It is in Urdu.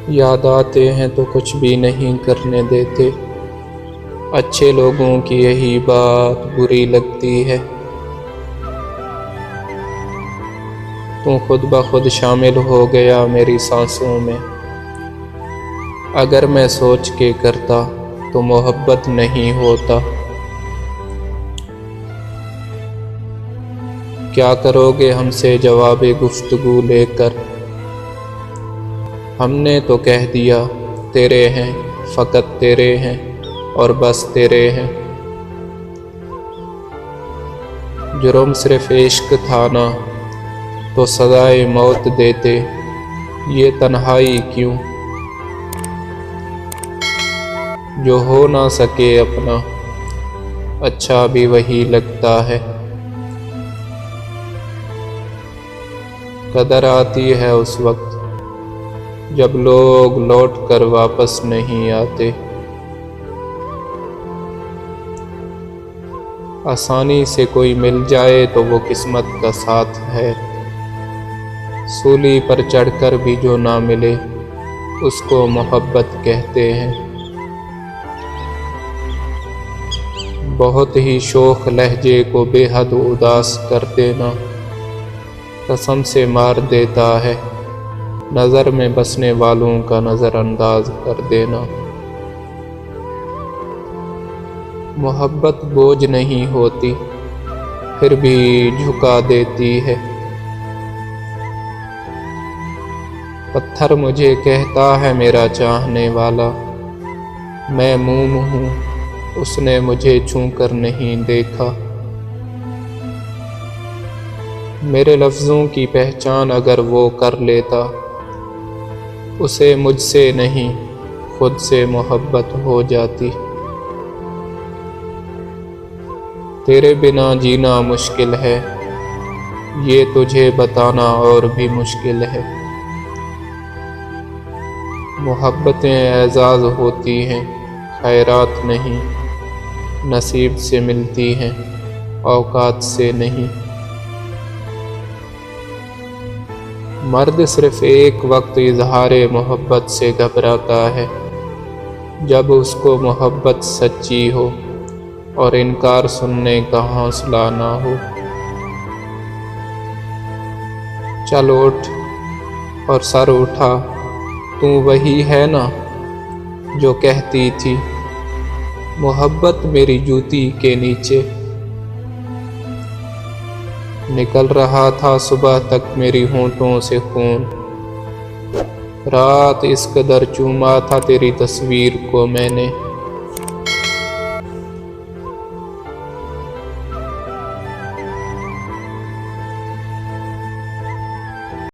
یاد آتے ہیں تو کچھ بھی نہیں کرنے دیتے، اچھے لوگوں کی یہی بات بری لگتی ہے۔ تو خود بخود شامل ہو گیا میری سانسوں میں، اگر میں سوچ کے کرتا تو محبت نہیں ہوتا۔ کیا کرو گے ہم سے جواب گفتگو لے کر؟ ہم نے تو کہہ دیا تیرے ہیں، فقط تیرے ہیں اور بس تیرے ہیں۔ جرم صرف عشق تھا نا تو سزائے موت دیتے، یہ تنہائی کیوں؟ جو ہو نہ سکے اپنا، اچھا بھی وہی لگتا ہے۔ قدر آتی ہے اس وقت جب لوگ لوٹ کر واپس نہیں آتے۔ آسانی سے کوئی مل جائے تو وہ قسمت کا ساتھ ہے، سولی پر چڑھ کر بھی جو نہ ملے اس کو محبت کہتے ہیں۔ بہت ہی شوخ لہجے کو بے حد اداس کر دینا قسم سے مار دیتا ہے، نظر میں بسنے والوں کا نظر انداز کر دینا۔ محبت بوجھ نہیں ہوتی پھر بھی جھکا دیتی ہے۔ پتھر مجھے کہتا ہے میرا چاہنے والا، میں موم ہوں اس نے مجھے چھو کر نہیں دیکھا۔ میرے لفظوں کی پہچان اگر وہ کر لیتا، اسے مجھ سے نہیں خود سے محبت ہو جاتی۔ تیرے بنا جینا مشکل ہے، یہ تجھے بتانا اور بھی مشکل ہے۔ محبتیں اعزاز ہوتی ہیں، خیرات نہیں، نصیب سے ملتی ہیں، اوقات سے نہیں۔ مرد صرف ایک وقت اظہار محبت سے گھبراتا ہے، جب اس کو محبت سچی ہو اور انکار سننے کا حوصلہ نہ ہو۔ چل اٹھ اور سر اٹھا، تو وہی ہے نا جو کہتی تھی محبت میری جوتی کے نیچے۔ نکل رہا تھا صبح تک میری ہونٹوں سے خون، رات اس قدر چوما تھا تیری تصویر کو میں نے۔